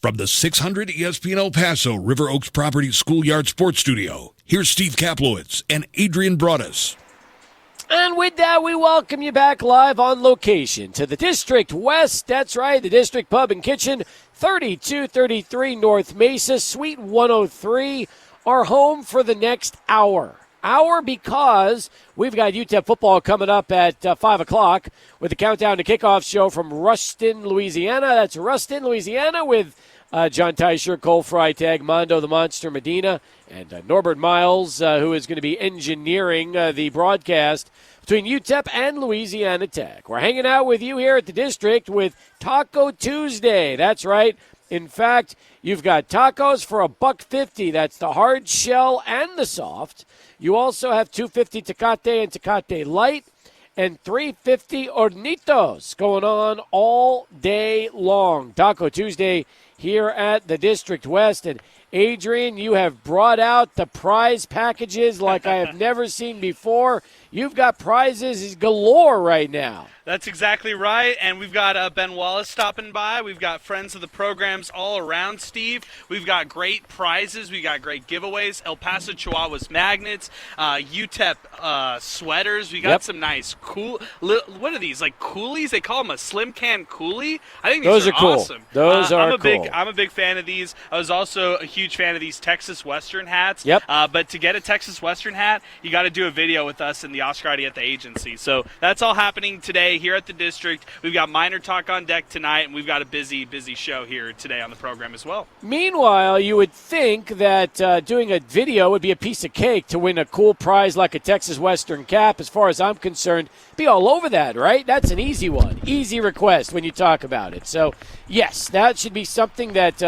From the 600 ESPN El Paso River Oaks Properties Schoolyard Sports Studio, here's Steve Kaplowitz and Adrian Broadus. And with that, we welcome you back live on location to the District West. That's right, the District Pub and Kitchen, 3233 North Mesa, Suite 103, our home for the next hour. Because we've got UTEP football coming up at 5 o'clock with the Countdown to Kickoff show from Ruston, Louisiana. That's Ruston, Louisiana with John Teicher, Cole Freitag, Mondo the Monster Medina, and Norbert Miles, who is going to be engineering the broadcast between UTEP and Louisiana Tech. We're hanging out with you here at the District with Taco Tuesday. That's right. In fact, you've got tacos for $1.50. That's the hard shell and the soft. You also have $2.50 Tecate and Tecate Light and $3.50 Hornitos going on all day long. Taco Tuesday here at the District West. And Adrian, you have brought out the prize packages like I have never seen before. You've got prizes galore right now. That's exactly right, and we've got Ben Wallace stopping by. We've got friends of the programs all around, Steve. We've got great prizes. We got great giveaways. El Paso Chihuahuas magnets, UTEP sweaters. We got some nice cool. What are these, like coolies? They call them a slim can coolie. I think these are cool. awesome. Those are cool. I'm a big fan of these. I was also a huge fan of these Texas Western hats. Yep. But to get a Texas Western hat, you got to do a video with us in the Oscar at the agency. So that's all happening today here at the District. We've got Minor Talk on deck tonight, and we've got a busy show here today on the program as well. Meanwhile, you would think that doing a video would be a piece of cake to win a cool prize like a Texas Western cap. As far as I'm concerned, be all over that, right? That's an easy one. Easy request when you talk about it. So, yes, that should be something that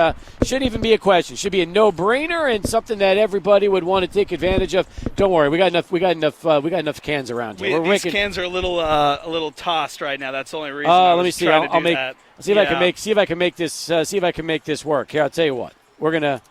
shouldn't even be a question. Should be a no-brainer and something that everybody would want to take advantage of. Don't worry, we got enough cans around here. These cans are a little tossed right now. That's the only reason. Let me see. That. See if I can make this work. Here, I'll tell you what. We're gonna.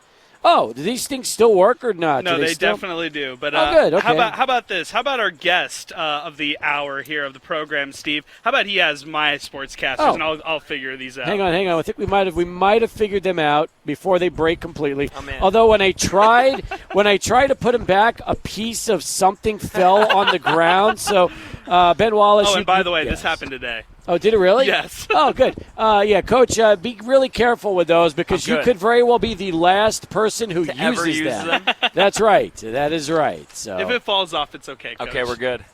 Oh, do these things still work or not? No, they definitely do. But good. Okay. How about this? How about our guest of the hour here of the program, Steve? How about he has my sportscasters, and I'll figure these out. Hang on. I think we might have figured them out before they break completely. Oh, man. Although when I tried to put them back, a piece of something fell on the ground. So Ben Wallace. Oh, and by the way, this happened today. Oh, did it really? Yes. Oh, good. Coach, be really careful with those because you could very well be the last person who uses them. That's right. That is right. So if it falls off, it's okay, Coach. Okay, we're good.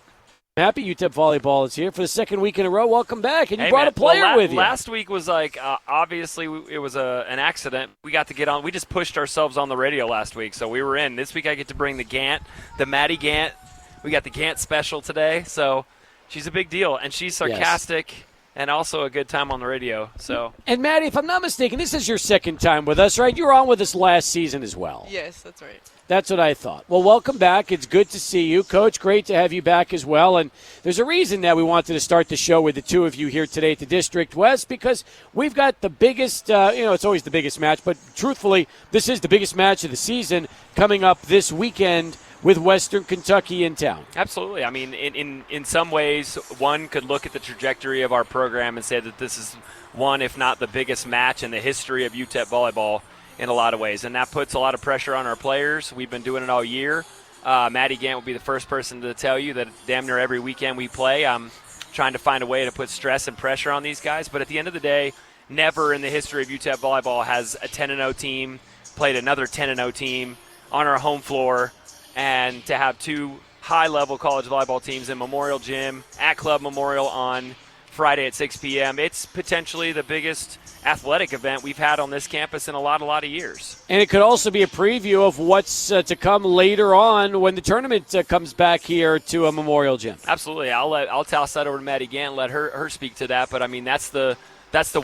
Happy UTEP volleyball is here for the second week in a row. Welcome back, and you brought a player with you. Last week was obviously it was an accident. We got to get on. We just pushed ourselves on the radio last week, so we were in. This week I get to bring the Maddie Gant. We got the Gant special today, so she's a big deal, and she's sarcastic. Yes. And also a good time on the radio. So. And Maddie, if I'm not mistaken, this is your second time with us, right? You were on with us last season as well. Yes, that's right. That's what I thought. Well, welcome back. It's good to see you. Coach, great to have you back as well. And there's a reason that we wanted to start the show with the two of you here today at the District West because we've got the biggest, it's always the biggest match, but truthfully, this is the biggest match of the season coming up this weekend with Western Kentucky in town. Absolutely. I mean, in some ways, one could look at the trajectory of our program and say that this is one, if not the biggest match in the history of UTEP volleyball in a lot of ways. And that puts a lot of pressure on our players. We've been doing it all year. Maddie Gant will be the first person to tell you that damn near every weekend we play, I'm trying to find a way to put stress and pressure on these guys. But at the end of the day, never in the history of UTEP volleyball has a 10-0 team played another 10-0 team on our home floor. And to have two high-level college volleyball teams in Memorial Gym at Club Memorial on Friday at 6 p.m., it's potentially the biggest athletic event we've had on this campus in a lot of years. And it could also be a preview of what's to come later on when the tournament comes back here to a Memorial Gym. Absolutely. I'll toss that over to Maddie Gant and let her speak to that. But, I mean, that's the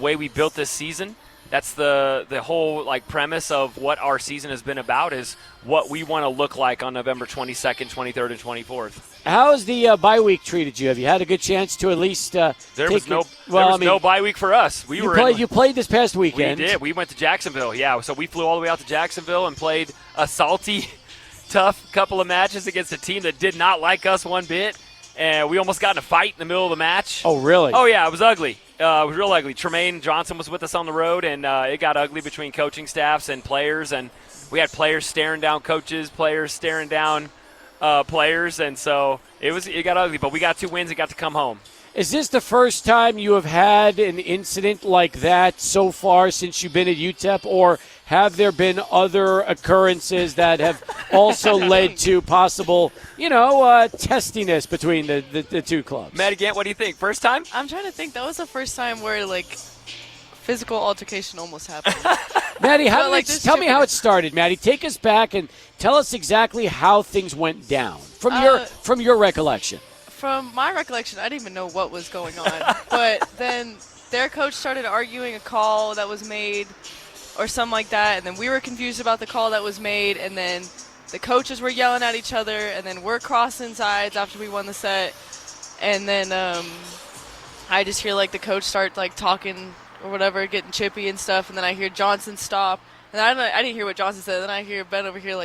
way we built this season. That's the whole premise of what our season has been about is what we want to look like on November 22nd, 23rd, and 24th. How has the bye week treated you? Have you had a good chance to at least there was no bye week for us. You played this past weekend. We did. We went to Jacksonville, yeah. So we flew all the way out to Jacksonville and played a salty, tough couple of matches against a team that did not like us one bit. And we almost got in a fight in the middle of the match. Oh, really? Oh, yeah, it was ugly. It was real ugly. Tremaine Johnson was with us on the road, and it got ugly between coaching staffs and players. And we had players staring down coaches, players staring down players, and so it got ugly. But we got 2 wins and got to come home. Is this the first time you have had an incident like that so far since you've been at UTEP, or have there been other occurrences that have also led to possible, testiness between the two clubs? Matt, again, what do you think? First time? I'm trying to think. That was the first time where, physical altercation almost happened. Maddie, tell me how it started, Maddie. Take us back and tell us exactly how things went down from your recollection. From my recollection, I didn't even know what was going on. But then their coach started arguing a call that was made or something like that, and then we were confused about the call that was made, and then the coaches were yelling at each other, and then we're crossing sides after we won the set. And then I just hear, the coach start, talking or whatever, getting chippy and stuff, and then I hear Johnson stop. And I didn't hear what Johnson said. Then I hear Ben over here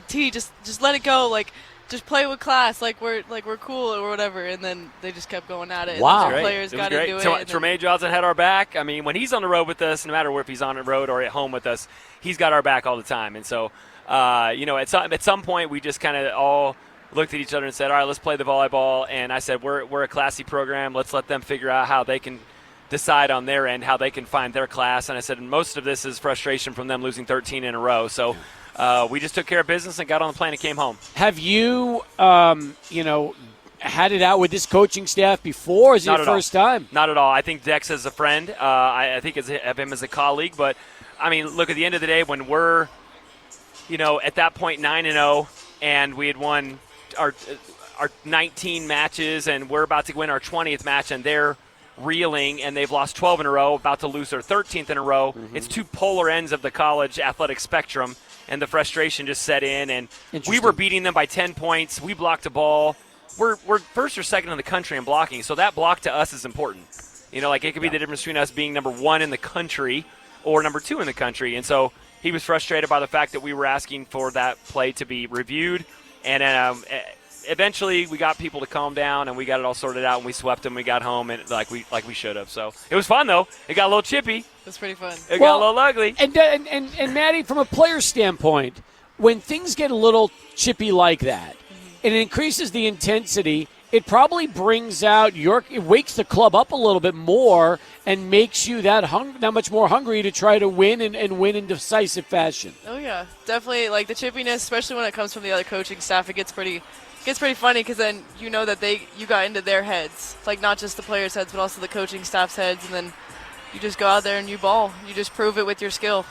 T, just let it go, just play with class, we're cool or whatever, and then they just kept going at it. Wow, and the players got into it. Tremaine Johnson had our back. I mean, when he's on the road with us, no matter if he's on the road or at home with us, he's got our back all the time. And so, at some point, we just kind of all looked at each other and said, "All right, let's play the volleyball." And I said, "We're a classy program. Let's let them figure out how they can decide on their end, how they can find their class." And I said, most of this is frustration from them losing 13 in a row. So. We just took care of business and got on the plane and came home. Have you, had it out with this coaching staff before? Or is it your first time? Not at all. I think Dex is a friend. I think of him as a colleague. But, I mean, look, at the end of the day, when we're, at that point 9-0, and we had won our 19 matches, and we're about to win our 20th match, and they're reeling, and they've lost 12 in a row, about to lose their 13th in a row. Mm-hmm. It's 2 polar ends of the college athletic spectrum. And the frustration just set in, and we were beating them by 10 points. We blocked a ball. We're first or second in the country in blocking, so that block to us is important. It could be the difference between us being number 1 in the country or number 2 in the country. And so he was frustrated by the fact that we were asking for that play to be reviewed. And eventually we got people to calm down, and we got it all sorted out, and we swept them. We got home, and like we should have. So it was fun, though. It got a little chippy. It was pretty fun. It got a little ugly. And Maddie, from a player standpoint, when things get a little chippy like that, and it increases the intensity, it probably brings out it wakes the club up a little bit more and makes you that much more hungry to try to win and win in decisive fashion. Oh yeah, definitely. The chippiness, especially when it comes from the other coaching staff, it gets pretty funny because then that you got into their heads, not just the players' heads, but also the coaching staff's heads, and then you just go out there and you ball. You just prove it with your skill.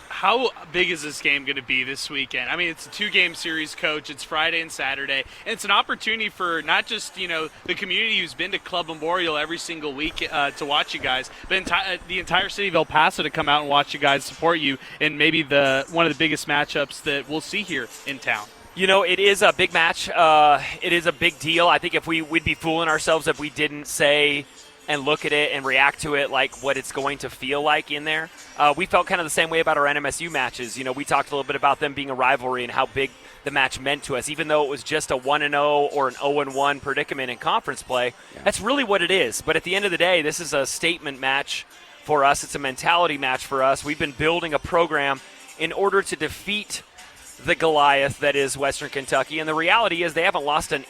How big is this game going to be this weekend? I mean, it's a 2-game series, Coach. It's Friday and Saturday. And it's an opportunity for not just, the community who's been to Club Memorial every single week to watch you guys, but the entire city of El Paso to come out and watch you guys, support you in maybe one of the biggest matchups that we'll see here in town. It is a big match. It is a big deal. I think if we'd be fooling ourselves if we didn't say and look at it and react to it like what it's going to feel like in there. We felt kind of the same way about our NMSU matches. We talked a little bit about them being a rivalry and how big the match meant to us, even though it was just a 1-0 or an 0-1 predicament in conference play. Yeah. That's really what it is. But at the end of the day, this is a statement match for us. It's a mentality match for us. We've been building a program in order to defeat the Goliath that is Western Kentucky. And the reality is they haven't lost a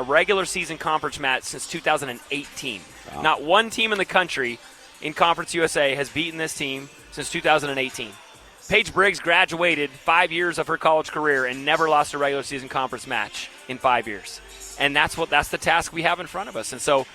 regular season conference match since 2018. Wow. Not one team in the country in Conference USA has beaten this team since 2018. Paige Briggs graduated 5 years of her college career and never lost a regular season conference match in 5 years. And that's the task we have in front of us. And so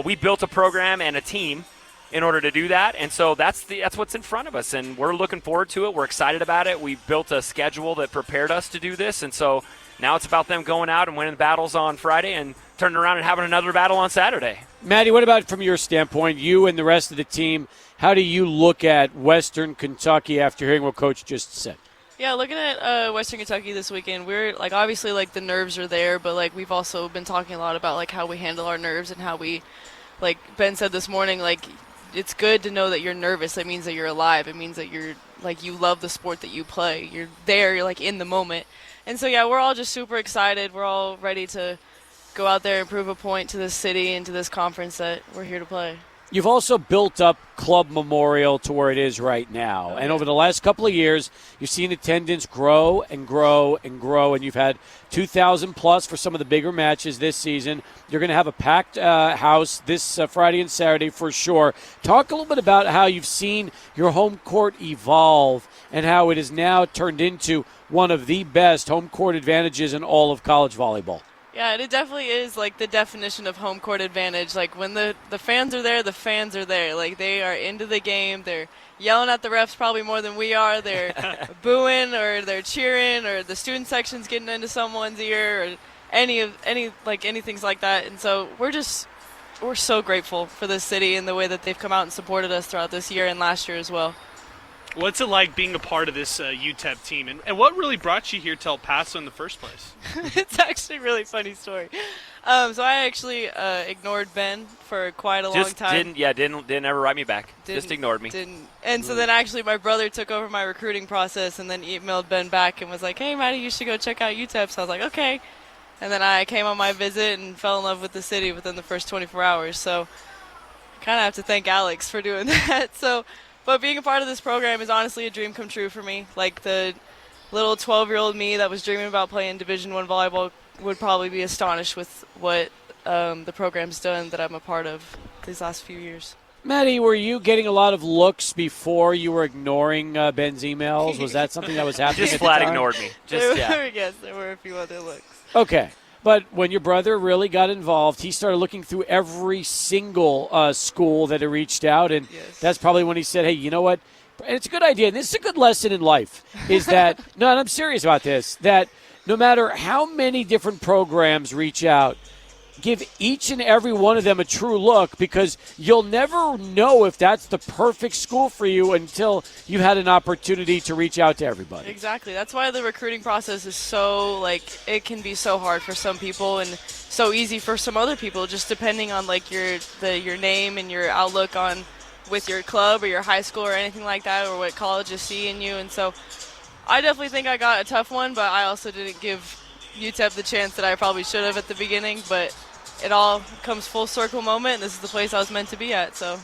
we built a program and a team in order to do that. And so that's what's in front of us. And we're looking forward to it. We're excited about it. We built a schedule that prepared us to do this. And so now it's about them going out and winning the battles on Friday and turning around and having another battle on Saturday. Maddie, what about from your standpoint, you and the rest of the team, how do you look at Western Kentucky after hearing what Coach just said? Yeah, looking at Western Kentucky this weekend, we're obviously the nerves are there, but we've also been talking a lot about how we handle our nerves and how we, like Ben said this morning, it's good to know that you're nervous. That means that you're alive. It means that you're you love the sport that you play. You're there. You're in the moment. And so yeah, we're all just super excited. We're all ready to go out there and prove a point to this city and to this conference that we're here to play. You've also built up Club Memorial to where it is right now. And over the last couple of years, you've seen attendance grow and grow and grow, and you've had 2,000 plus for some of the bigger matches this season. You're going to have a packed house this Friday and Saturday for sure. Talk a little bit about how you've seen your home court evolve and how it has now turned into one of the best home court advantages in all of college volleyball. Yeah, and it definitely is like the definition of home court advantage. Like when the fans are there, the fans are there. Like they are into the game. They're yelling at the refs probably more than we are. They're booing or they're cheering or the student section's getting into someone's ear or anything like that. And so we're so grateful for this city and the way that they've come out and supported us throughout this year and last year as well. What's it like being a part of this UTEP team, and what really brought you here to El Paso in the first place? It's actually a really funny story. So I actually ignored Ben for quite a long time. Didn't ever write me back. Just ignored me. And so then actually my brother took over my recruiting process and then emailed Ben back and was like, hey, Maddie, you should go check out UTEP. So I was like, okay. And then I came on my visit and fell in love with the city within the first 24 hours. So I kind of have to thank Alex for doing that. But being a part of this program is honestly a dream come true for me. Like the little 12-year-old me that was dreaming about playing Division I volleyball would probably be astonished with what the program's done that I'm a part of these last few years. Maddie, were you getting a lot of looks before you were ignoring Ben's emails? Was that something that was happening? Just flat ignored me. Yes, there were a few other looks. Okay. But when your brother really got involved, he started looking through every single school that he reached out, and that's probably when he said, hey, you know what? And it's a good idea, and this is a good lesson in life, is that, no, and I'm serious about this, that no matter how many different programs reach out, give each and every one of them a true look, because you'll never know if that's the perfect school for you until you've had an opportunity to reach out to everybody. Exactly. That's why the recruiting process is so, it can be so hard for some people and so easy for some other people, just depending on, your name and your outlook on with your club or your high school or anything like that, or what colleges see in you. And so I definitely think I got a tough one, but I also didn't give UTEP the chance that I probably should have at the beginning, but it all comes full circle moment, and this is the place I was meant to be at. So,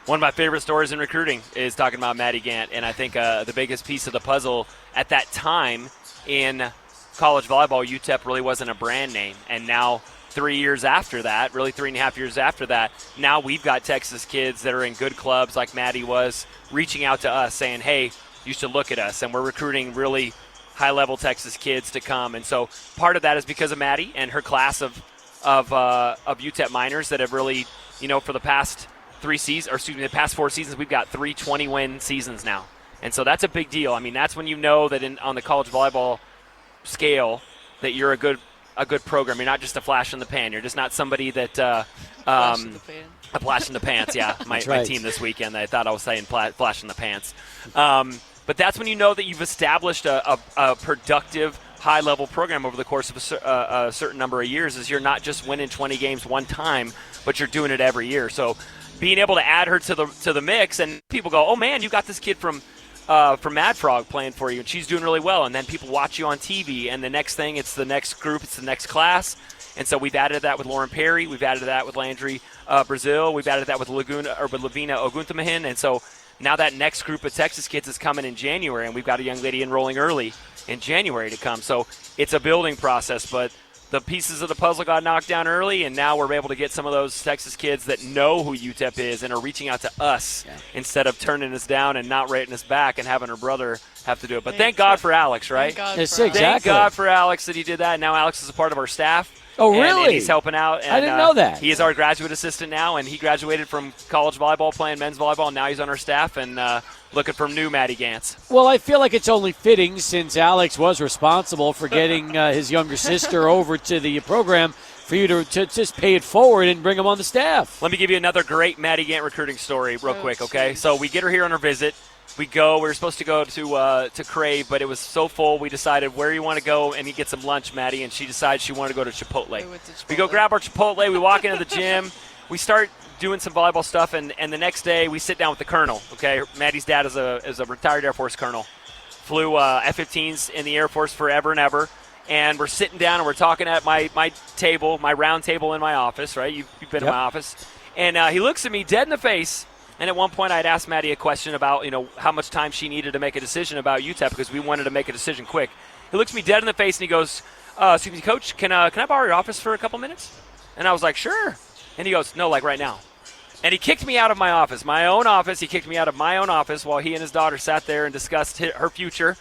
one of my favorite stories in recruiting is talking about Maddie Gant, and I think the biggest piece of the puzzle at that time in college volleyball, UTEP really wasn't a brand name, and now 3 years after that, really 3.5 years after that, now we've got Texas kids that are in good clubs like Maddie was, reaching out to us saying, hey, you should look at us, and we're recruiting really high-level Texas kids to come. And so part of that is because of Maddie and her class of UTEP minors that have really, for the past the past 4 seasons, we've got 3 20-win seasons now. And so that's a big deal. I mean, that's when you know that on the college volleyball scale that you're a good program. You're not just a flash in the pan. You're just not somebody that flash in the pan. A flash in the pants, yeah. My team this weekend, I thought I was saying flash in the pants. But that's when you know that you've established a productive, high-level program over the course of a certain number of years, is you're not just winning 20 games one time, but you're doing it every year. So being able to add her to the mix, and people go, oh, man, you got this kid from Mad Frog playing for you, and she's doing really well. And then people watch you on TV, and the next thing, it's the next group, it's the next class. And so we've added that with Lauren Perry. We've added that with Landry Brazil. We've added that with Lavina Ogunthamahin. And so now that next group of Texas kids is coming in January, and we've got a young lady enrolling early in January to come. So it's a building process, but the pieces of the puzzle got knocked down early, and now we're able to get some of those Texas kids that know who UTEP is and are reaching out to us instead of turning us down and not rating us back and having her brother have to do it. But thank God for Alex, right? Thank God for Alex that he did that. And now Alex is a part of our staff. Oh, really? And he's helping out. And, I didn't know that. He is our graduate assistant now, and he graduated from college volleyball playing men's volleyball, and now he's on our staff and looking for new Maddie Gantz. Well, I feel like it's only fitting, since Alex was responsible for getting his younger sister over to the program, for you to just pay it forward and bring him on the staff. Let me give you another great Maddie Gant recruiting story real quick, okay? So we get her here on her visit. We were supposed to go to Crave, but it was so full, we decided, where you want to go and you get some lunch, Maddie, and she decided she wanted to go to Chipotle. We go grab our Chipotle, we walk into the gym, we start doing some volleyball stuff, and the next day we sit down with the colonel, okay? Maddie's dad is a retired Air Force colonel. Flew F-15s in the Air Force forever and ever, and we're sitting down and we're talking at my table, my round table in my office, right? You've been in my office. And he looks at me dead in the face. And at one point, I'd asked Maddie a question about, how much time she needed to make a decision about UTEP because we wanted to make a decision quick. He looks me dead in the face and he goes, excuse me, Coach, can I borrow your office for a couple minutes? And I was like, sure. And he goes, no, like right now. And he kicked me out of my office, my own office. He kicked me out of my own office while he and his daughter sat there and discussed her future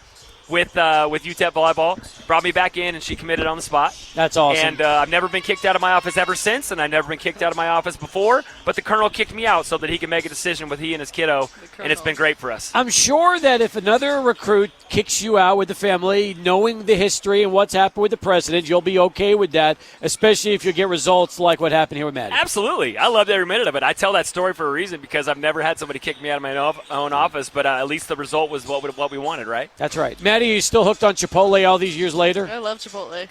with UTEP volleyball. Brought me back in, and she committed on the spot. That's awesome. And I've never been kicked out of my office ever since, and I've never been kicked out of my office before. But the Colonel kicked me out so that he can make a decision with he and his kiddo, and it's been great for us. I'm sure that if another recruit kicks you out with the family, knowing the history and what's happened with the president, you'll be okay with that, especially if you get results like what happened here with Maddie. Absolutely. I loved every minute of it. I tell that story for a reason because I've never had somebody kick me out of my own office, but at least the result was what we wanted, right? That's right. Maddie, are you still hooked on Chipotle all these years later? I love Chipotle.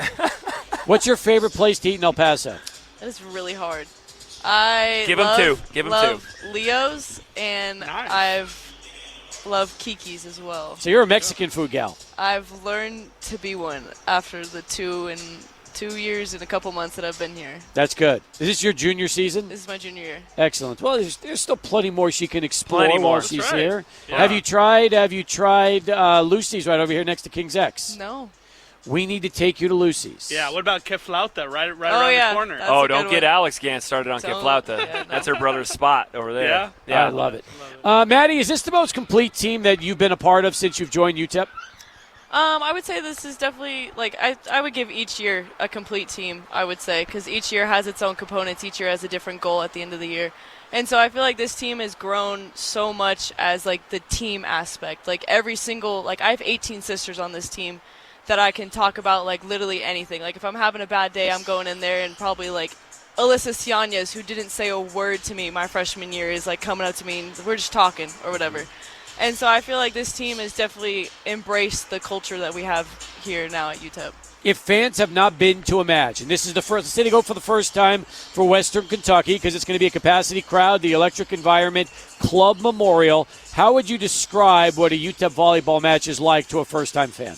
What's your favorite place to eat in El Paso? That is really hard. I Give him two. love Leo's, and Nice. I've loved Kiki's as well. So you're a Mexican food gal. I've learned to be one after the 2 years and a couple months that I've been here. That's good. Is this your junior season? This is my junior year. Excellent. Well, there's still plenty more she can explore Plenty more. while That's she's right. here. Yeah. Have you tried Lucy's right over here next to King's X? No. We need to take you to Lucy's. Yeah, what about Keflauta right Oh, around yeah. the corner? That's a Don't good get one. Alex Gant started on Don't- Keflauta. yeah, no. That's her brother's spot over there. Yeah? I love it. Maddie, is this the most complete team that you've been a part of since you've joined UTEP? I would say this is definitely, I would give each year a complete team, I would say, because each year has its own components. Each year has a different goal at the end of the year. And so I feel like this team has grown so much as, the team aspect. Every single, I have 18 sisters on this team that I can talk about, literally anything. If I'm having a bad day, I'm going in there and probably, Alyssa Sianes, who didn't say a word to me my freshman year, is, coming up to me and we're just talking or whatever. And so I feel like this team has definitely embraced the culture that we have here now at UTEP. If fans have not been to a match, and this is the city go for the first time for Western Kentucky because it's going to be a capacity crowd, the electric environment, Club Memorial, how would you describe what a UTEP volleyball match is like to a first-time fan?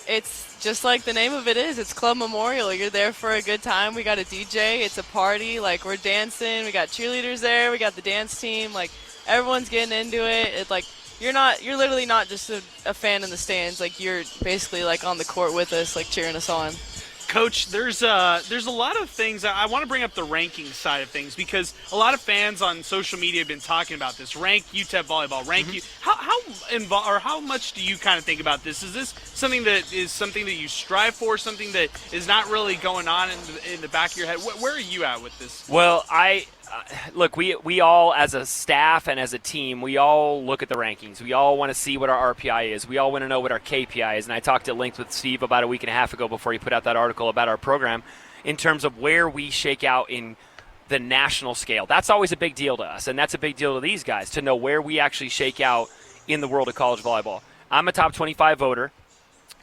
It's just like the name of it is. It's Club Memorial. You're there for a good time. We got a DJ. It's a party. We're dancing. We got cheerleaders there. We got the dance team. Everyone's getting into it. It's you're literally not just a fan in the stands. You're basically on the court with us, cheering us on. Coach, there's a lot of things. I want to bring up the ranking side of things because a lot of fans on social media have been talking about this. Rank UTEP volleyball. Rank you. How much do you kind of think about this? Is this something that you strive for? Something that is not really going on in the back of your head? Where are you at with this? Well, look, we all as a staff and as a team, we all look at the rankings. We all want to see what our RPI is. We all want to know what our KPI is. And I talked at length with Steve about a week and a half ago before he put out that article about our program in terms of where we shake out in the national scale. That's always a big deal to us, and that's a big deal to these guys to know where we actually shake out in the world of college volleyball. I'm a top 25 voter.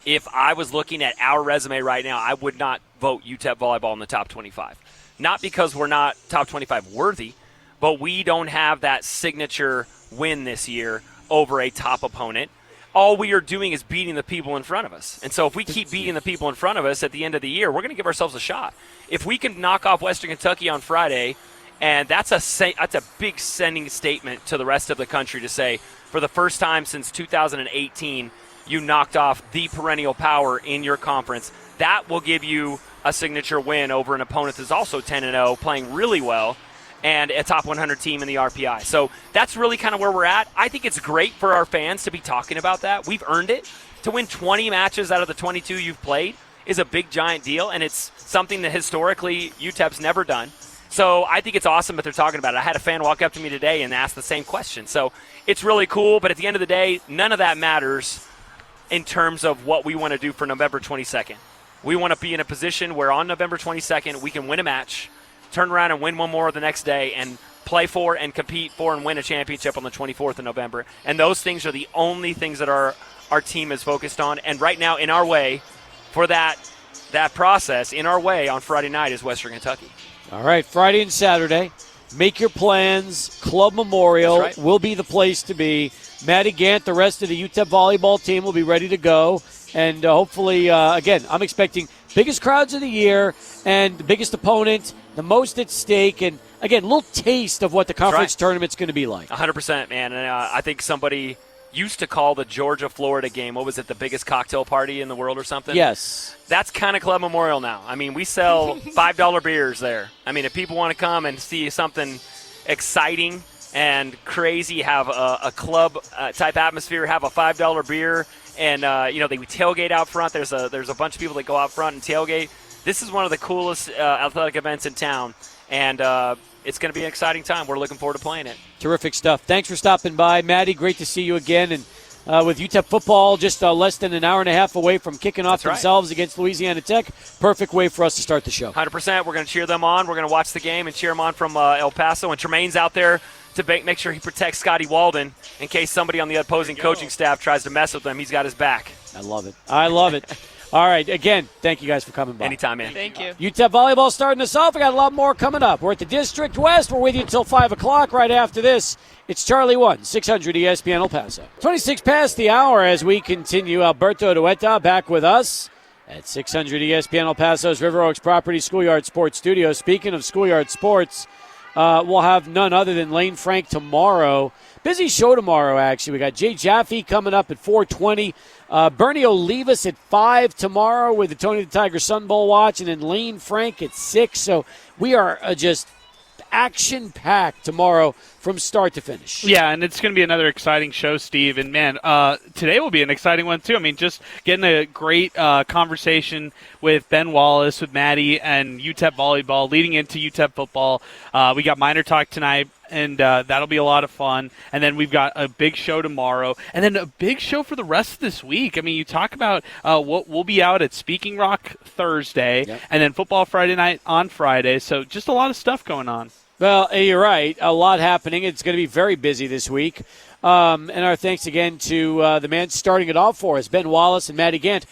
If I was looking at our resume right now, I would not vote UTEP volleyball in the top 25. Not because we're not top 25 worthy, but we don't have that signature win this year over a top opponent. All we are doing is beating the people in front of us. And so if we keep beating the people in front of us at the end of the year, we're going to give ourselves a shot. If we can knock off Western Kentucky on Friday, and that's a big sending statement to the rest of the country to say, for the first time since 2018, you knocked off the perennial power in your conference. That will give you a signature win over an opponent that's also 10-0, playing really well, and a top 100 team in the RPI. So that's really kind of where we're at. I think it's great for our fans to be talking about that. We've earned it. To win 20 matches out of the 22 you've played is a big, giant deal, and it's something that historically UTEP's never done. So I think it's awesome that they're talking about it. I had a fan walk up to me today and ask the same question. So it's really cool, but at the end of the day, none of that matters in terms of what we want to do for November 22nd. We want to be in a position where on November 22nd we can win a match, turn around and win one more the next day, and play for and compete for and win a championship on the 24th of November. And those things are the only things that our team is focused on. And right now, in our way, for that process, in our way on Friday night is Western Kentucky. All right, Friday and Saturday. Make your plans. Club Memorial That's right. will be the place to be. Maddie Gant, the rest of the UTEP volleyball team will be ready to go. And hopefully, again, I'm expecting biggest crowds of the year and the biggest opponent, the most at stake. And again, a little taste of what the conference right. tournament's going to be like. 100%, man. And I think somebody used to call the Georgia-Florida game, what was it, the biggest cocktail party in the world or something? Yes. That's kind of Club Memorial now. I mean, we sell $5 beers there. I mean, if people want to come and see something exciting and crazy, have a club type atmosphere, have a $5 beer, and they tailgate out front. There's a bunch of people that go out front and tailgate. This is one of the coolest athletic events in town, and it's going to be an exciting time. We're looking forward to playing it. Terrific stuff. Thanks for stopping by, Maddie. Great to see you again. And with UTEP football just less than an hour and a half away from kicking off themselves against Louisiana Tech, perfect way for us to start the show. 100%. We're going to cheer them on. We're going to watch the game and cheer them on from El Paso. And Tremaine's out there to make sure he protects Scotty Walden in case somebody on the opposing coaching staff tries to mess with him. He's got his back. I love it. All right, again, thank you guys for coming by. Anytime, man. Thank you. UTEP volleyball starting us off. We got a lot more coming up. We're at the District West. We're with you until 5 o'clock. Right after this, it's Charlie 1, 600 ESPN El Paso. 26 past the hour as we continue. Alberto Dueta back with us at 600 ESPN El Paso's River Oaks Property Schoolyard Sports Studio. Speaking of Schoolyard Sports, we'll have none other than Lane Frank tomorrow. Busy show tomorrow, actually. We got Jay Jaffe coming up at 4:20. Bernie will leave us at 5 tomorrow with the Tony the Tiger Sun Bowl watch, and then Lane Frank at 6. So we are just action-packed tomorrow from start to finish. Yeah, and it's going to be another exciting show, Steve. And, man, today will be an exciting one, too. I mean, just getting a great conversation with Ben Wallace, with Maddie, and UTEP volleyball leading into UTEP football. We got Minor Talk tonight, and that'll be a lot of fun. And then we've got a big show tomorrow, and then a big show for the rest of this week. I mean, you talk about what we'll be out at Speaking Rock Thursday, and then Football Friday night on Friday. So just a lot of stuff going on. Well, you're right. A lot happening. It's going to be very busy this week. And our thanks again to the man starting it off for us, Ben Wallace and Maddie Gant.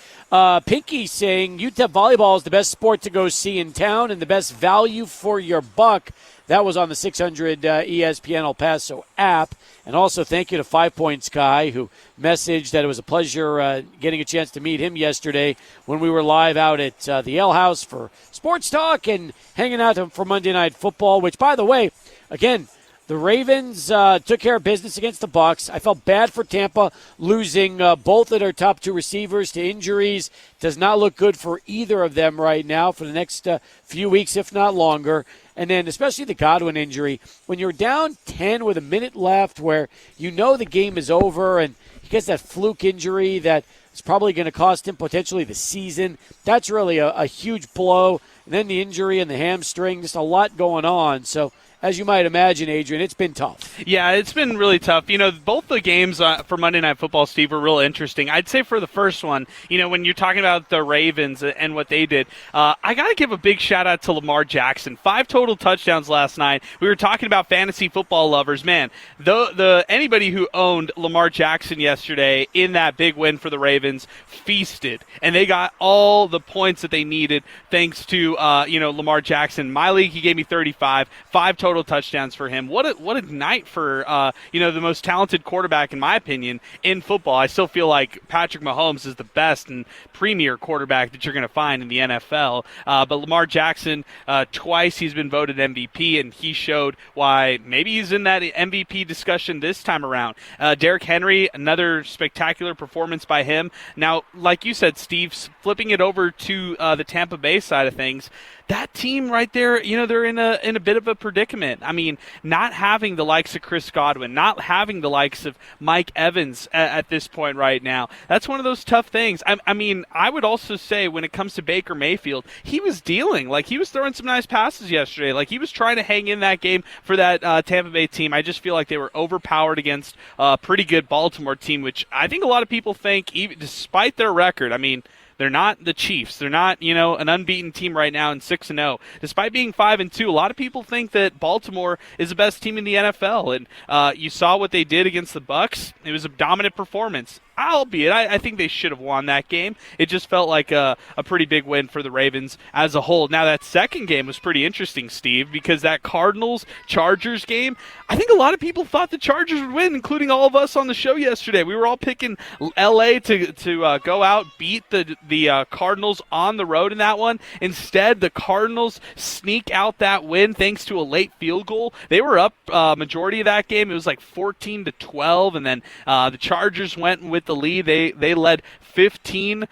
Pinky saying UTEP volleyball is the best sport to go see in town and the best value for your buck. That was on the 600 ESPN El Paso app. And also thank you to 5 Points Guy, who messaged that it was a pleasure getting a chance to meet him yesterday when we were live out at the Ale House for Sports Talk and hanging out for Monday Night Football, which, by the way, again, the Ravens took care of business against the Bucs. I felt bad for Tampa losing both of their top two receivers to injuries. Does not look good for either of them right now for the next few weeks, if not longer. And then especially the Godwin injury. When you're down 10 with a minute left where you know the game is over and he gets that fluke injury that is probably going to cost him potentially the season, that's really a huge blow. And then the injury and the hamstring, just a lot going on. So as you might imagine, Adrian, it's been tough. Yeah, it's been really tough. You know, both the games for Monday Night Football, Steve, were real interesting. I'd say for the first one, you know, when you're talking about the Ravens and what they did, I got to give a big shout-out to Lamar Jackson. 5 total touchdowns last night. We were talking about fantasy football lovers. Man, anybody who owned Lamar Jackson yesterday in that big win for the Ravens feasted, and they got all the points that they needed thanks to, Lamar Jackson. My league, he gave me 35, 5 total touchdowns for him. What a night for the most talented quarterback in my opinion in football. I still feel like Patrick Mahomes is the best and premier quarterback that you're going to find in the NFL. But Lamar Jackson, twice he's been voted MVP, and he showed why maybe he's in that MVP discussion this time around. Derrick Henry, another spectacular performance by him. Now, like you said, Steve, flipping it over to the Tampa Bay side of things, that team right there, they're in a bit of a predicament. I mean, not having the likes of Chris Godwin, not having the likes of Mike Evans at this point right now, that's one of those tough things. I mean, I would also say when it comes to Baker Mayfield, he was dealing. Like, he was throwing some nice passes yesterday. Like, he was trying to hang in that game for that Tampa Bay team. I just feel like they were overpowered against a pretty good Baltimore team, which I think a lot of people think, even despite their record, I mean, they're not the Chiefs. They're not, an unbeaten team right now in 6-0. Despite being 5-2, a lot of people think that Baltimore is the best team in the NFL. And you saw what they did against the Bucs. It was a dominant performance. Albeit, I think they should have won that game. It just felt like a pretty big win for the Ravens as a whole. Now, that second game was pretty interesting, Steve, because that Cardinals-Chargers game, I think a lot of people thought the Chargers would win, including all of us on the show yesterday. We were all picking L.A. to go out, beat the the Cardinals on the road in that one. Instead, the Cardinals sneak out that win thanks to a late field goal. They were up majority of that game. It was like 14-12, and then the Chargers went with the lead. They led 15-14.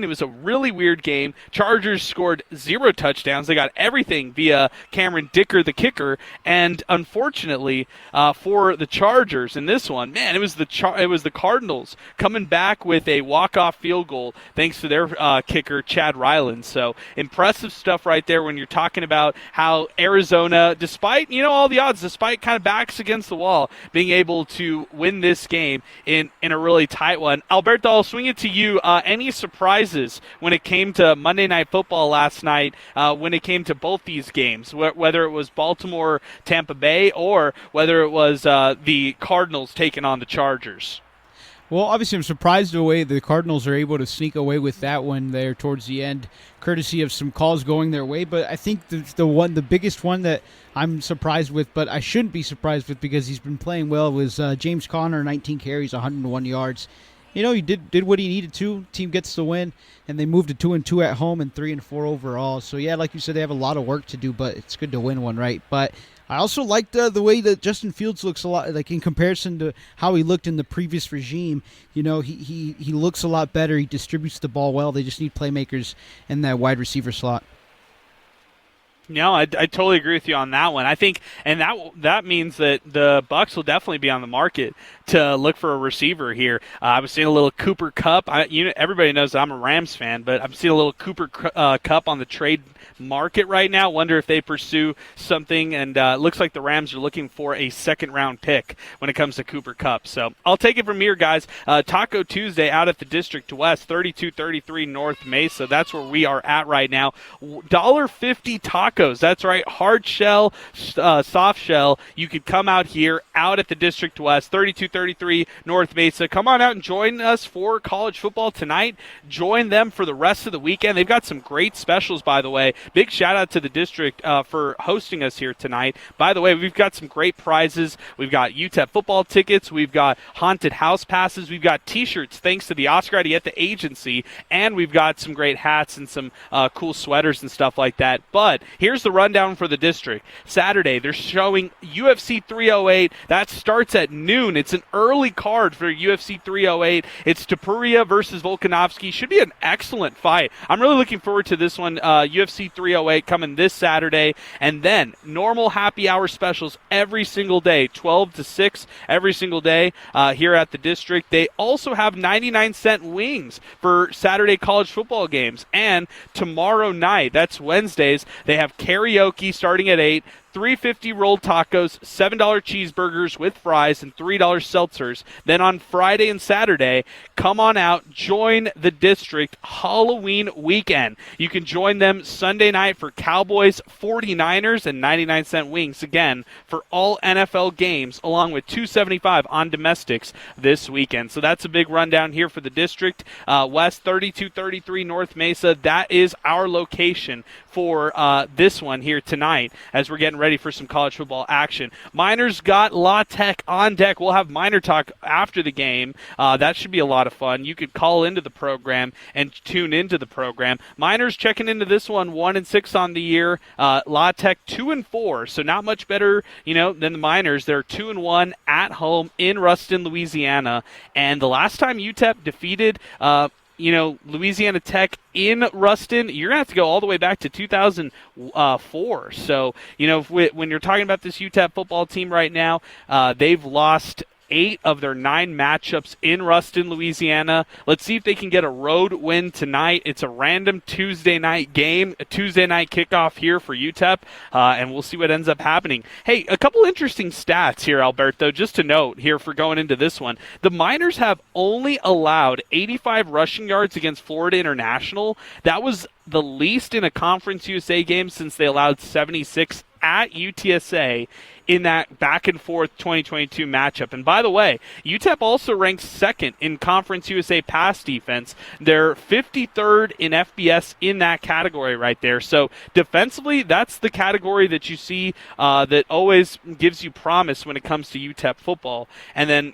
It was a really weird game. Chargers scored 0 touchdowns. They got everything via Cameron Dicker, the kicker, and unfortunately for the Chargers in this one, man, it was the Cardinals coming back with a walk-off field goal thanks to their kicker, Chad Ryland. So impressive stuff right there when you're talking about how Arizona, despite all the odds, despite kind of backs against the wall, being able to win this game in a really tight one. Alberto, I'll swing it to you. Any surprises when it came to Monday Night Football last night, when it came to both these games, whether it was Baltimore, Tampa Bay, or whether it was the Cardinals taking on the Chargers? Well, obviously, I'm surprised the way the Cardinals are able to sneak away with that one there towards the end, courtesy of some calls going their way. But I think the biggest one that I'm surprised with, but I shouldn't be surprised with because he's been playing well, was James Conner, 19 carries, 101 yards. He did what he needed to. Team gets the win, and they moved to 2-2 at home and 3-4 overall. So, yeah, like you said, they have a lot of work to do, but it's good to win one, right? But I also like the way that Justin Fields looks a lot, like in comparison to how he looked in the previous regime. He looks a lot better. He distributes the ball well. They just need playmakers in that wide receiver slot. No, I totally agree with you on that one. I think, and that means that the Bucs will definitely be on the market to look for a receiver here. I was seeing a little Cooper Kupp. Everybody knows I'm a Rams fan, but I'm seeing a little Cooper Kupp on the trade market right now. Wonder if they pursue something, and it looks like the Rams are looking for a second-round pick when it comes to Cooper Kupp. So I'll take it from here, guys. Taco Tuesday out at the District West, 3233 North Mesa. That's where we are at right now. $1.50 tacos. That's right, hard shell, soft shell. You could come out here, out at the District West, 3233 North Mesa. Come on out and join us for college football tonight. Join them for the rest of the weekend. They've got some great specials, by the way. Big shout out to the district for hosting us here tonight. By the way, we've got some great prizes. We've got UTEP football tickets. We've got haunted house passes. We've got T-shirts thanks to the Oscar Arrieta Agency. And we've got some great hats and some cool sweaters and stuff like that. But here's the rundown for the district. Saturday, they're showing UFC 308. That starts at noon. It's an early card for UFC 308. It's Topuria versus Volkanovski. Should be an excellent fight. I'm really looking forward to this one. UFC 308 coming this Saturday. And then normal happy hour specials every single day, 12 to 6 every single day here at the district. They also have 99-cent wings for Saturday college football games. And tomorrow night, that's Wednesdays, they have karaoke starting at 8, $3.50 rolled tacos, $7 cheeseburgers with fries, and $3 seltzers. Then on Friday and Saturday, come on out, join the district Halloween weekend. You can join them Sunday night for Cowboys, 49ers, and 99-cent wings, again, for all NFL games, along with $2.75 on domestics this weekend. So that's a big rundown here for the district. West 3233 North Mesa, that is our location for this one here tonight as we're getting ready for some college football action. Miners got La Tech on deck. We'll have Miner Talk after the game. That should be a lot of fun. You could call into the program and tune into the program. Miners checking into this one 1-6 on the year. La Tech 2-4, so not much better, than the Miners. They're 2-1 at home in Ruston, Louisiana. And the last time UTEP defeated Louisiana Tech in Ruston, you're going to have to go all the way back to 2004. So, when you're talking about this UTEP football team right now, they've lost 8 of their 9 matchups in Ruston, Louisiana. Let's see if they can get a road win tonight. It's a random Tuesday night game, a Tuesday night kickoff here for UTEP, and we'll see what ends up happening. Hey, a couple interesting stats here, Alberto, just to note here for going into this one. The Miners have only allowed 85 rushing yards against Florida International. That was the least in a Conference USA game since they allowed 76 at UTSA in that back-and-forth 2022 matchup. And by the way, UTEP also ranks second in Conference USA pass defense. They're 53rd in FBS in that category right there. So defensively, that's the category that you see that always gives you promise when it comes to UTEP football. And then,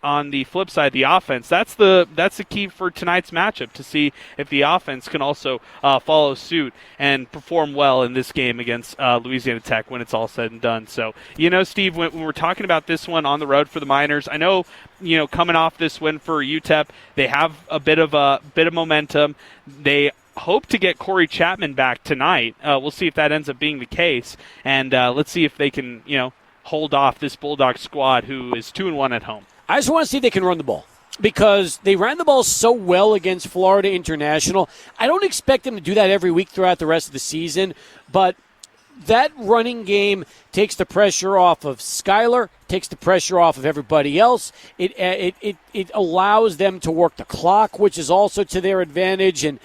on the flip side, the offense, that's the key for tonight's matchup, to see if the offense can also follow suit and perform well in this game against Louisiana Tech when it's all said and done. So, Steve, when we're talking about this one on the road for the Miners, I know, coming off this win for UTEP, they have a bit of momentum. They hope to get Corey Chapman back tonight. We'll see if that ends up being the case, and let's see if they can, hold off this Bulldog squad who is 2-1 at home. I just want to see if they can run the ball, because they ran the ball so well against Florida International. I don't expect them to do that every week throughout the rest of the season, but that running game takes the pressure off of Skylar, takes the pressure off of everybody else. It allows them to work the clock, which is also to their advantage. And,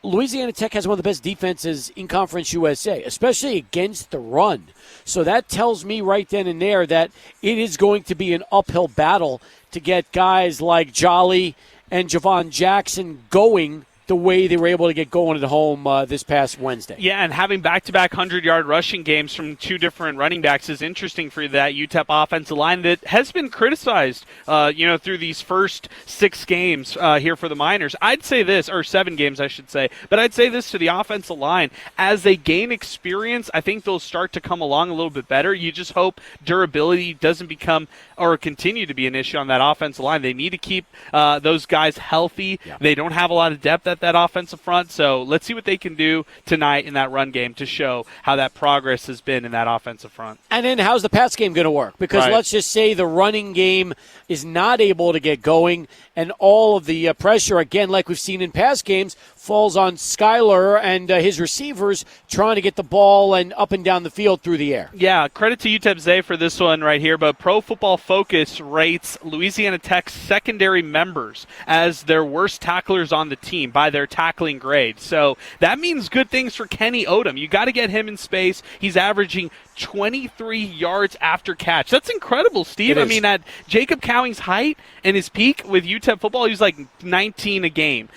Louisiana Tech has one of the best defenses in Conference USA, especially against the run. So that tells me right then and there that it is going to be an uphill battle to get guys like Jolly and Javon Jackson going the way they were able to get going at home this past Wednesday. Yeah, and having back-to-back 100-yard rushing games from two different running backs is interesting for that UTEP offensive line that has been criticized, through these first 6 games here for the Miners. I'd say this, or 7 games, I should say, but I'd say this to the offensive line. As they gain experience, I think they'll start to come along a little bit better. You just hope durability doesn't become or continue to be an issue on that offensive line. They need to keep those guys healthy. Yeah. They don't have a lot of depth at that offensive front, so let's see what they can do tonight in that run game to show how that progress has been in that offensive front. And then how's the pass game going to work? Because let's just say the running game is not able to get going, and all of the pressure, again, like we've seen in past games, falls on Skylar and his receivers trying to get the ball and up and down the field through the air. Yeah, credit to UTEP for this one right here, but Pro Football Focus rates Louisiana Tech's secondary members as their worst tacklers on the team by their tackling grade. So that means good things for Kenny Odom. You got to get him in space. He's averaging 23 yards after catch. That's incredible, Steve. I mean, at Jacob Cowing's height and his peak with UTEP football, he was like 19 a game,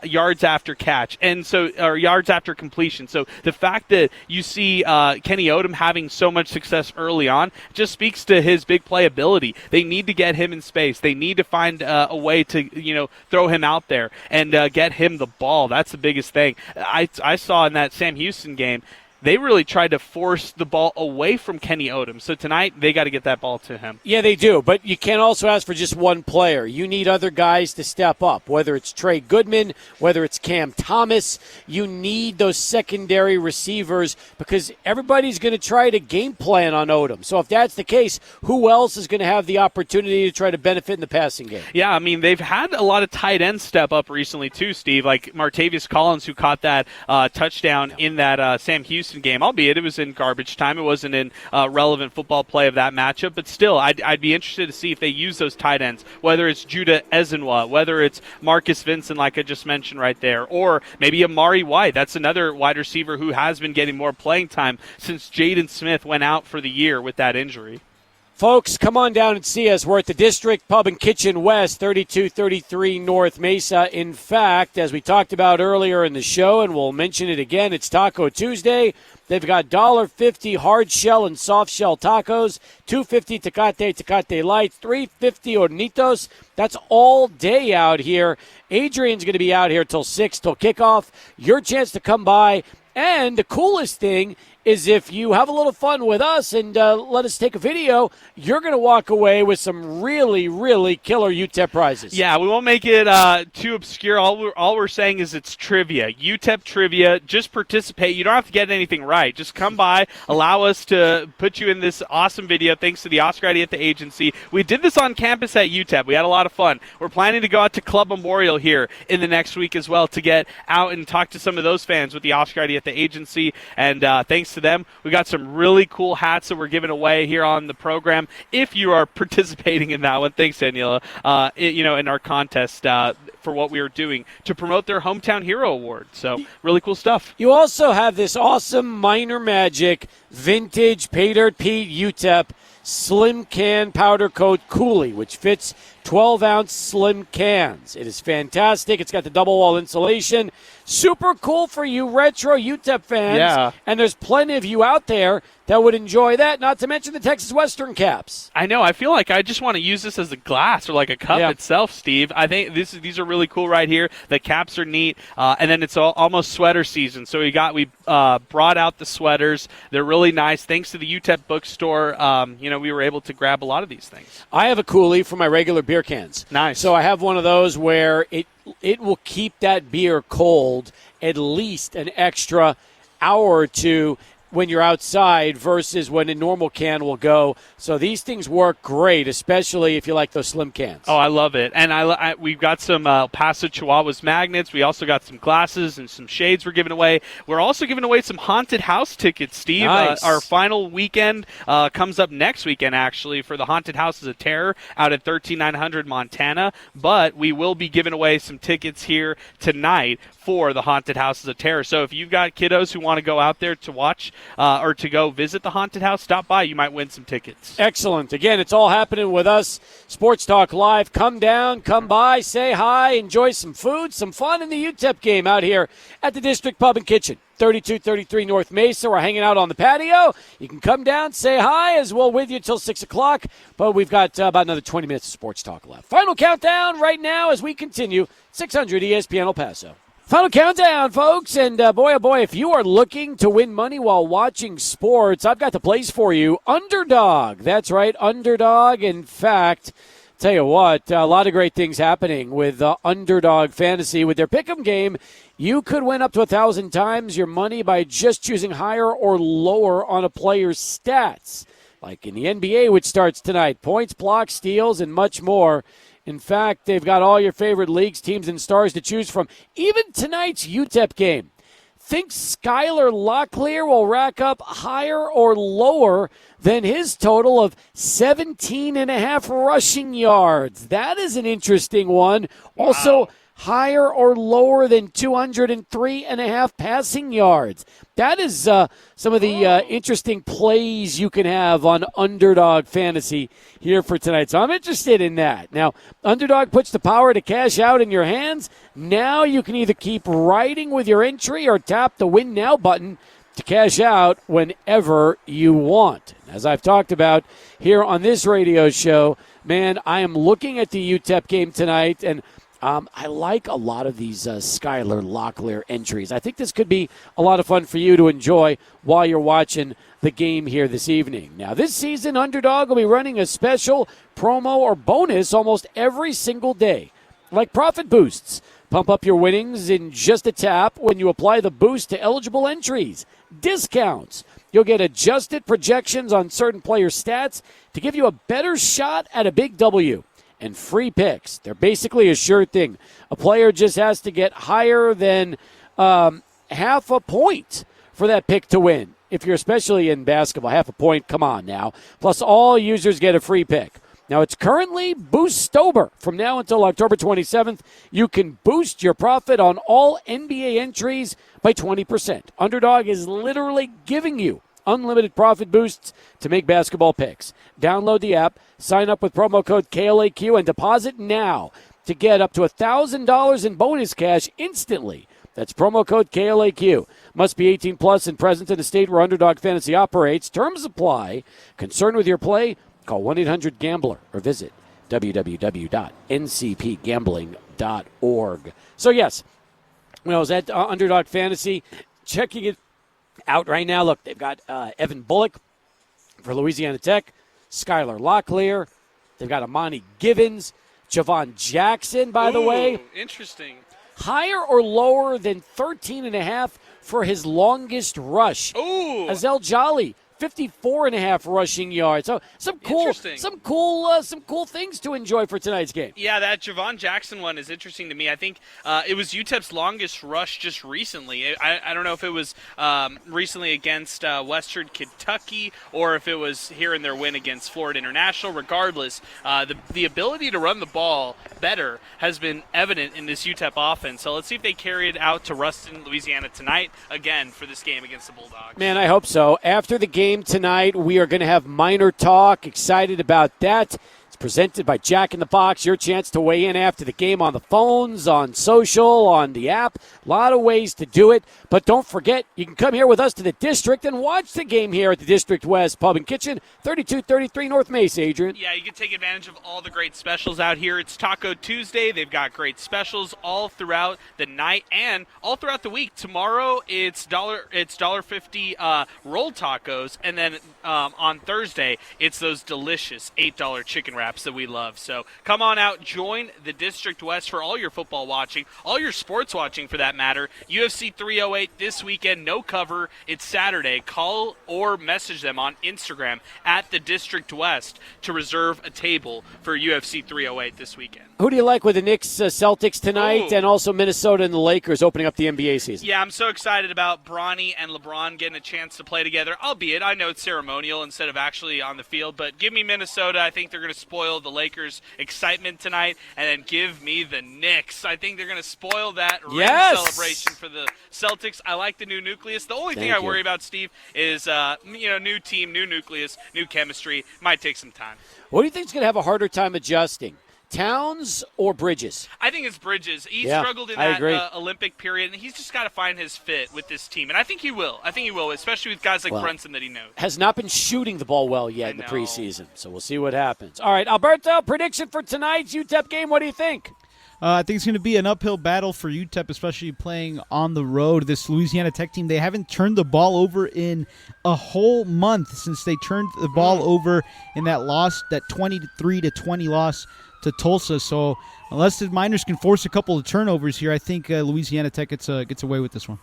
yards after catch, or yards after completion. So the fact that you see Kenny Odom having so much success early on just speaks to his big playability. They need to get him in space. They need to find a way to, throw him out there and get him the ball. That's the biggest thing. I saw in that Sam Houston game, they really tried to force the ball away from Kenny Odom. So tonight, they got to get that ball to him. Yeah, they do. But you can't also ask for just one player. You need other guys to step up, whether it's Trey Goodman, whether it's Cam Thomas. You need those secondary receivers because everybody's going to try to game plan on Odom. So if that's the case, who else is going to have the opportunity to try to benefit in the passing game? Yeah, I mean, they've had a lot of tight ends step up recently too, Steve, like Martavius Collins, who caught that touchdown in that Sam Houston game, albeit it was in garbage time. It wasn't in relevant football play of that matchup, but still, I'd be interested to see if they use those tight ends, whether it's Judah Ezenwa, whether it's Marcus Vincent, like I just mentioned right there, or maybe Amari White. That's another wide receiver who has been getting more playing time since Jaden Smith went out for the year with that injury. Folks, come on down and see us. We're at the District Pub and Kitchen West, 3233 North Mesa. In fact, as we talked about earlier in the show, and we'll mention it again, it's Taco Tuesday. They've got $1.50 hard shell and soft shell tacos, $2.50 Tecate Light, $3.50 Hornitos. That's all day out here. Adrian's going to be out here till 6 till kickoff. Your chance to come by. And the coolest thing is if you have a little fun with us and let us take a video, you're going to walk away with some really, really killer UTEP prizes. Yeah, we won't make it too obscure. All we're saying is it's trivia. UTEP trivia. Just participate. You don't have to get anything right. Just come by. Allow us to put you in this awesome video thanks to the Oscar ID at the agency. We did this on campus at UTEP. We had a lot of fun. We're planning to go out to Club Memorial here in the next week as well to get out and talk to some of those fans with the Oscar ID at the agency. And thanks to them. We got some really cool hats that we're giving away here on the program. If you are participating in that one, thanks, Daniela. In our contest for what we are doing to promote their Hometown Hero Award. So really cool stuff. You also have this awesome Minor Magic vintage Pay Dirt Pete UTEP slim can powder coat coolie, which fits 12-ounce slim cans. It is fantastic. It's got the double wall insulation. Super cool for you retro UTEP fans. Yeah. And there's plenty of you out there that would enjoy that, not to mention the Texas Western caps. I know. I feel like I just want to use this as a glass or like a cup itself, Steve. I think these are really cool right here. The caps are neat. And then it's almost sweater season. So we brought out the sweaters. They're really nice. Thanks to the UTEP bookstore, we were able to grab a lot of these things. I have a coolie for my regular beer cans. Nice. So I have one of those where it will keep that beer cold at least an extra hour or two when you're outside versus when a normal can will go. So these things work great, especially if you like those slim cans. Oh, I love it. And we've got some Paso Chihuahuas magnets. We also got some glasses and some shades we're giving away. We're also giving away some haunted house tickets, Steve. Nice. Our final weekend comes up next weekend, actually, for the Haunted Houses of Terror out at 13900 Montana. But we will be giving away some tickets here tonight for the Haunted Houses of Terror. So if you've got kiddos who want to go out there to watch or to go visit the haunted house, stop by. You might win some tickets. Excellent. Again, it's all happening with us. Sports Talk Live. Come down, come by, say hi, enjoy some food, some fun in the UTEP game out here at the District Pub and Kitchen. 3233 North Mesa. We're hanging out on the patio. You can come down, say hi, as well with you till 6 o'clock. But we've got about another 20 minutes of Sports Talk left. Final countdown right now as we continue. 600 ESPN El Paso. Final countdown, folks, and boy, oh boy, if you are looking to win money while watching sports, I've got the place for you, Underdog. That's right, Underdog. In fact, tell you what, a lot of great things happening with Underdog Fantasy. With their pick'em game, you could win up to 1,000 times your money by just choosing higher or lower on a player's stats, like in the NBA, which starts tonight, points, blocks, steals, and much more. In fact, they've got all your favorite leagues, teams, and stars to choose from. Even tonight's UTEP game. Think Skylar Locklear will rack up higher or lower than his total of 17.5 rushing yards. That is an interesting one. Wow. Also, higher or lower than 203.5 passing yards. That is some of the interesting plays you can have on Underdog Fantasy here for tonight. So I'm interested in that. Now, Underdog puts the power to cash out in your hands. Now you can either keep riding with your entry or tap the Win Now button to cash out whenever you want. As I've talked about here on this radio show, man, I am looking at the UTEP game tonight, and I like a lot of these Skylar Locklear entries. I think this could be a lot of fun for you to enjoy while you're watching the game here this evening. Now, this season, Underdog will be running a special promo or bonus almost every single day, like profit boosts. Pump up your winnings in just a tap when you apply the boost to eligible entries. Discounts. You'll get adjusted projections on certain player stats to give you a better shot at a big W. And free picks. They're basically a sure thing. A player just has to get higher than half a point for that pick to win. If you're especially in basketball, half a point, come on now. Plus, all users get a free pick. Now, it's currently Boostober. From now until October 27th, you can boost your profit on all NBA entries by 20%. Underdog is literally giving you unlimited profit boosts to make basketball picks. Download the app, sign up with promo code KLAQ, and deposit now to get up to $1,000 in bonus cash instantly. That's promo code KLAQ. Must be 18 plus and present in the state where Underdog Fantasy operates. Terms apply. Concerned with your play? Call 1-800-GAMBLER or visit www.ncpgambling.org. So, yes, when I was at Underdog Fantasy, checking it out right now, look, they've got Evan Bullock for Louisiana Tech, Skylar Locklear. They've got Amani Givens, Javon Jackson, by the way. Interesting. Higher or lower than 13.5 for his longest rush. Ooh. Azel Jolly, 54.5 rushing yards. So some cool things to enjoy for tonight's game. Yeah, that Javon Jackson one is interesting to me. I think it was UTEP's longest rush just recently. I don't know if it was recently against Western Kentucky or if it was here in their win against Florida International. Regardless, the ability to run the ball better has been evident in this UTEP offense. So let's see if they carry it out to Ruston, Louisiana tonight again for this game against the Bulldogs. Man, I hope so. After the game tonight, we are going to have Minor Talk. Excited about that. It's presented by Jack in the Box. Your chance to weigh in after the game on the phones, on social, on the app. A lot of ways to do it. But don't forget, you can come here with us to the District and watch the game here at the District West Pub and Kitchen, 3233 North Mesa, Adrian. Yeah, you can take advantage of all the great specials out here. It's Taco Tuesday. They've got great specials all throughout the night and all throughout the week. Tomorrow it's $1.50 roll tacos, and then on Thursday it's those delicious $8 chicken wraps that we love. So come on out, join the District West for all your football watching, all your sports watching for that matter. UFC 308 this weekend, no cover. It's Saturday. Call or message them on Instagram at the District West to reserve a table for UFC 308 this weekend. Who do you like with the Knicks Celtics tonight, and also Minnesota and the Lakers opening up the NBA season? Yeah, I'm so excited about Bronny and LeBron getting a chance to play together, albeit I know it's ceremonial instead of actually on the field, but give me Minnesota. I think they're going to spoil the Lakers' excitement tonight, and then give me the Knicks. I think they're going to spoil that ring celebration for the Celtics. I like the new nucleus. The only thing I worry about, Steve, is new team, new nucleus, new chemistry. Might take some time. What do you think is going to have a harder time adjusting? Towns or Bridges? I think it's Bridges. He struggled in that Olympic period, and he's just got to find his fit with this team. And I think he will. Especially with guys like Brunson that he knows. Has not been shooting the ball well yet in the preseason, so we'll see what happens. All right, Alberto, prediction for tonight's UTEP game. What do you think? I think it's going to be an uphill battle for UTEP, especially playing on the road. This Louisiana Tech team, they haven't turned the ball over in a whole month since they turned the ball over in that loss, that 23-20 loss to Tulsa. So unless the Miners can force a couple of turnovers here, I think Louisiana Tech gets away with this one.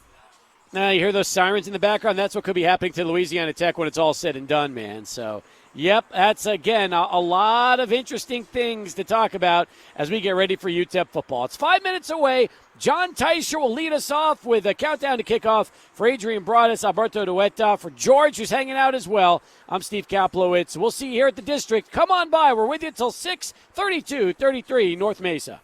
Now you hear those sirens in the background. That's what could be happening to Louisiana Tech when it's all said and done, man. So, yep, that's, again, a lot of interesting things to talk about as we get ready for UTEP football. It's 5 minutes away. John Teicher will lead us off with a countdown to kickoff for Adrian Broadus, Alberto Duetta, for George, who's hanging out as well. I'm Steve Kaplowitz. We'll see you here at the District. Come on by. We're with you until 6, 32-33 North Mesa.